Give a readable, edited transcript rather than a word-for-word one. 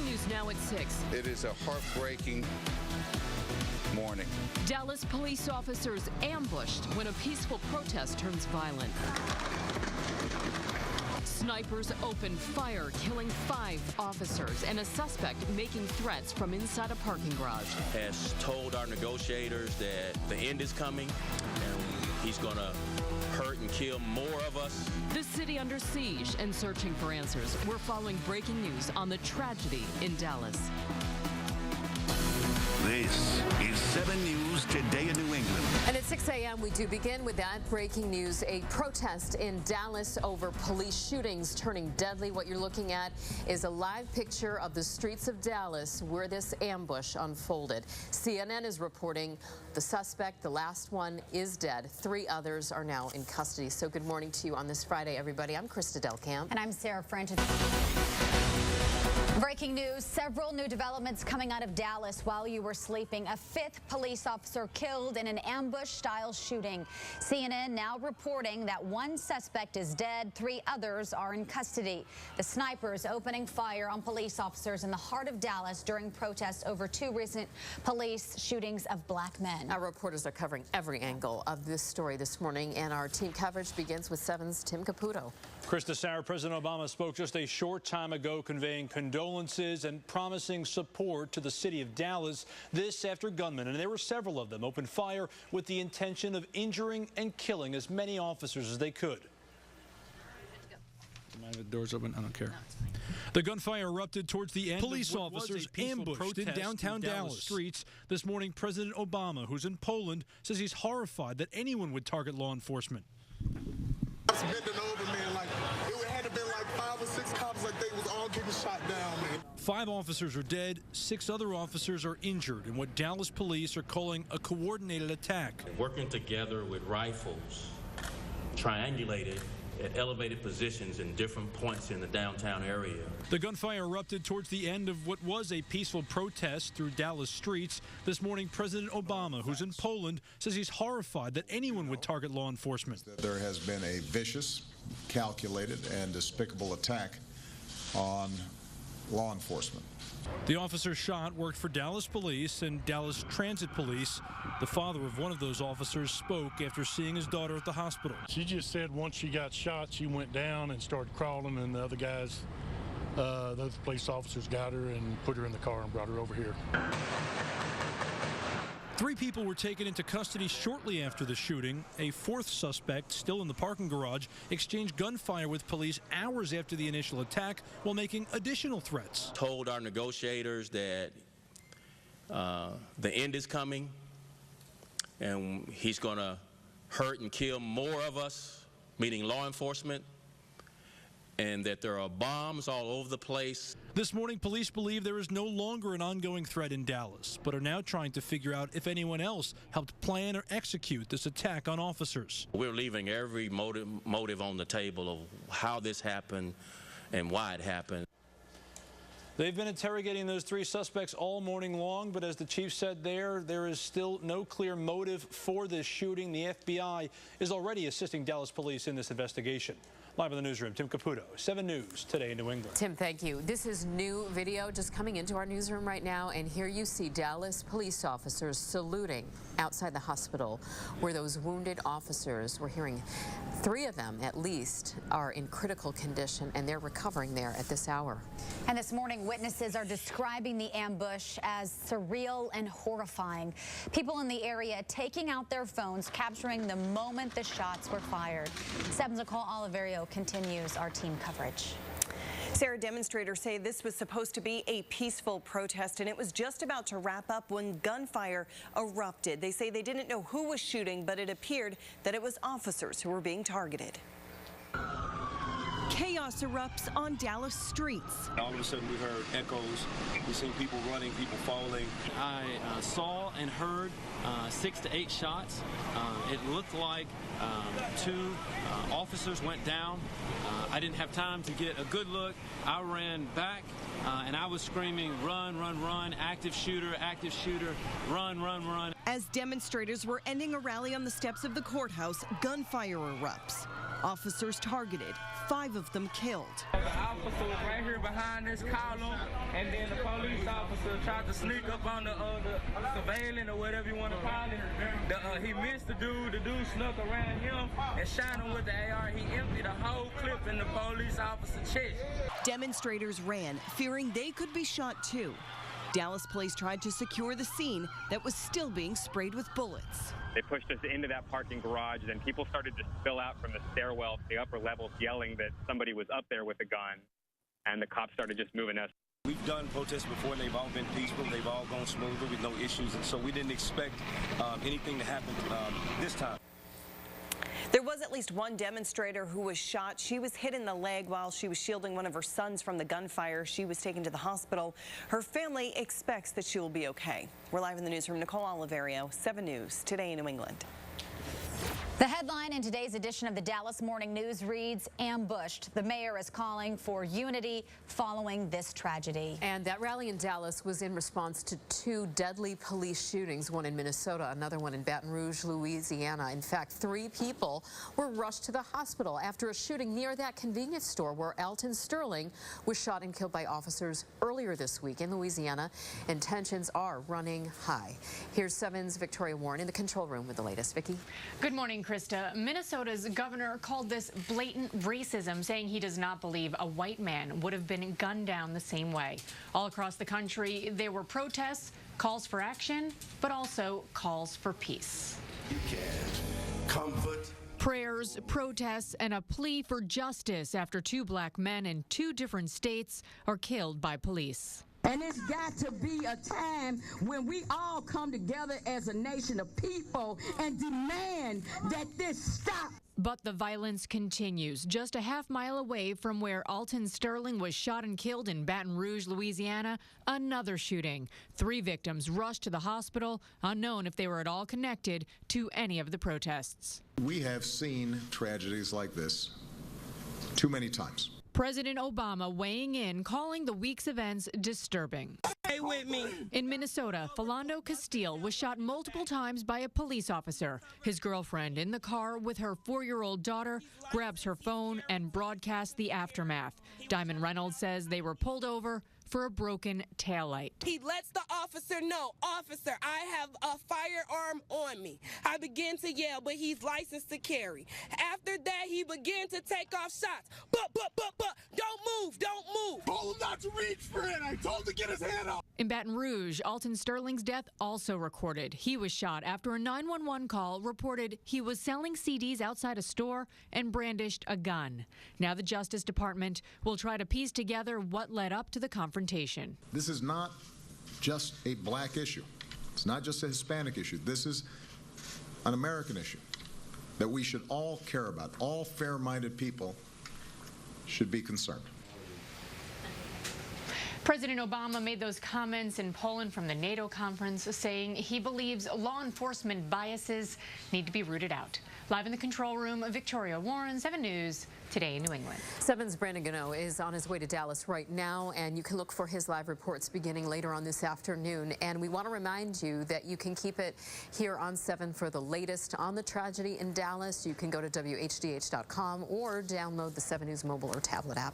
news now at 6. It is a heartbreaking morning. Dallas police officers ambushed when a peaceful protest turns violent. Snipers opened fire, killing 5 officers and a suspect making threats from inside a parking garage. Has told our negotiators that the end is coming and he's going to hurt and kill more of us. The city under siege and searching for answers. We're following breaking news on the tragedy in Dallas. This is 7 News Today in New England. And at 6 a.m. we do begin with that breaking news. A protest in Dallas over police shootings turning deadly. What you're looking at is a live picture of the streets of Dallas where this ambush unfolded. CNN is reporting the suspect, the last one, is dead. 3 others are now in custody. So good morning to you on this Friday, everybody. I'm Krista Delkamp. And I'm Sarah French. Breaking news, several new developments coming out of Dallas while you were sleeping. A 5th police officer killed in an ambush-style shooting. CNN now reporting that 1 suspect is dead, 3 others are in custody. The snipers opening fire on police officers in the heart of Dallas during protests over 2 recent police shootings of black men. Our reporters are covering every angle of this story this morning, and our team coverage begins with 7's Tim Caputo. Krista, Sarah, President Obama spoke just a short time ago conveying condolences and promising support to the city of Dallas. This after gunmen, and there were several of them, opened fire with the intention of injuring and killing as many officers as they could. The door's open. I don't care. The gunfire erupted towards the end. Police officers ambushed in downtown Dallas streets this morning. President Obama, who's in Poland, says he's horrified that anyone would target law enforcement. It's bending over, man. Like, it had to been like 5 or 6 cops, like they was all getting shot down, man. 5 officers are dead, 6 other officers are injured in what Dallas police are calling a coordinated attack. Working together with rifles, triangulated at elevated positions in different points in the downtown area. The gunfire erupted towards the end of what was a peaceful protest through Dallas streets. This morning, President Obama, who's in Poland, says he's horrified that anyone would target law enforcement. There has been a vicious, calculated, and despicable attack on law enforcement. The officer shot worked for Dallas Police and Dallas Transit Police. The father of one of those officers spoke after seeing his daughter at the hospital. She just said once she got shot, she went down and started crawling, and the other guys, those police officers got her and put her in the car and brought her over here. 3 people were taken into custody shortly after the shooting. A 4th suspect, still in the parking garage, exchanged gunfire with police hours after the initial attack while making additional threats. Told our negotiators that the end is coming and he's going to hurt and kill more of us, meaning law enforcement, and that there are bombs all over the place. This morning, police believe there is no longer an ongoing threat in Dallas, but are now trying to figure out if anyone else helped plan or execute this attack on officers. We're leaving every motive on the table of how this happened and why it happened. They've been interrogating those 3 suspects all morning long, but as the chief said there is still no clear motive for this shooting. The FBI is already assisting Dallas police in this investigation. Live in the newsroom, Tim Caputo, 7 News Today in New England. Tim, thank you. This is new video just coming into our newsroom right now, and here you see Dallas police officers saluting outside the hospital where those wounded officers, we're hearing 3 of them at least, are in critical condition, and they're recovering there at this hour. And this morning, witnesses are describing the ambush as surreal and horrifying. People in the area taking out their phones, capturing the moment the shots were fired. 7's Nicole Oliverio continues our team coverage. Sarah, demonstrators say this was supposed to be a peaceful protest, and it was just about to wrap up when gunfire erupted. They say they didn't know who was shooting, but it appeared that it was officers who were being targeted. Chaos erupts on Dallas streets. All of a sudden we heard echoes. We seen people running, people falling. I saw and heard 6 to 8 shots. It looked like 2 officers went down. I didn't have time to get a good look. I ran back, and I was screaming, "Run, run, run, active shooter, run, run, run." As demonstrators were ending a rally on the steps of the courthouse, gunfire erupts. Officers targeted, 5 of them killed. The officer was right here behind this column, and then the police officer tried to sneak up on the surveillant or whatever you want to call it. He missed the dude snuck around him and shot him with the AR. He emptied a whole clip in the police officer's chest. Demonstrators ran, fearing they could be shot too. Dallas police tried to secure the scene that was still being sprayed with bullets. They pushed us into that parking garage, then people started to spill out from the stairwell to the upper levels yelling that somebody was up there with a gun, and the cops started just moving us. We've done protests before, and they've all been peaceful. They've all gone smoothly with no issues, and so we didn't expect anything to happen this time. There was at least one demonstrator who was shot. She was hit in the leg while she was shielding one of her sons from the gunfire. She was taken to the hospital. Her family expects that she will be okay. We're live in the newsroom. Nicole Oliverio, 7 News, Today in New England. The headline in today's edition of the Dallas Morning News reads, "Ambushed." The mayor is calling for unity following this tragedy. And that rally in Dallas was in response to 2 deadly police shootings, one in Minnesota, another one in Baton Rouge, Louisiana. In fact, 3 people were rushed to the hospital after a shooting near that convenience store where Alton Sterling was shot and killed by officers earlier this week in Louisiana, and tensions are running high. Here's 7's Victoria Warren in the control room with the latest. Vicki? Good morning, Krista. Minnesota's governor called this blatant racism, saying he does not believe a white man would have been gunned down the same way. All across the country, there were protests, calls for action, but also calls for peace. You can comfort. Prayers, protests, and a plea for justice after 2 black men in 2 different states are killed by police. And it's got to be a time when we all come together as a nation of people and demand that this stop. But the violence continues just a half-mile away from where Alton Sterling was shot and killed in Baton Rouge, Louisiana. Another shooting. 3 victims rushed to the hospital, unknown if they were at all connected to any of the protests. We have seen tragedies like this too many times. President Obama weighing in, calling the week's events disturbing. Stay with me. In Minnesota, Philando Castile was shot multiple times by a police officer. His girlfriend in the car with her 4-year-old daughter grabs her phone and broadcasts the aftermath. Diamond Reynolds says they were pulled over for a broken taillight. He lets the officer know, "Officer, I have a firearm on me." I begin to yell, but he's licensed to carry. After that, he began to take off shots. But, don't move, don't move. Told him not to reach for it. I told him to get his hand up. In Baton Rouge, Alton Sterling's death also recorded. He was shot after a 911 call reported he was selling CDs outside a store and brandished a gun. Now the Justice Department will try to piece together what led up to the confrontation. This is not just a black issue. It's not just a Hispanic issue. This is an American issue that we should all care about. All fair-minded people should be concerned. President Obama made those comments in Poland from the NATO conference, saying he believes law enforcement biases need to be rooted out. Live in the control room, Victoria Warren, 7 News, Today in New England. 7's Brandon Gano is on his way to Dallas right now, and you can look for his live reports beginning later on this afternoon. And we want to remind you that you can keep it here on 7 for the latest on the tragedy in Dallas. You can go to WHDH.com or download the 7 News mobile or tablet app.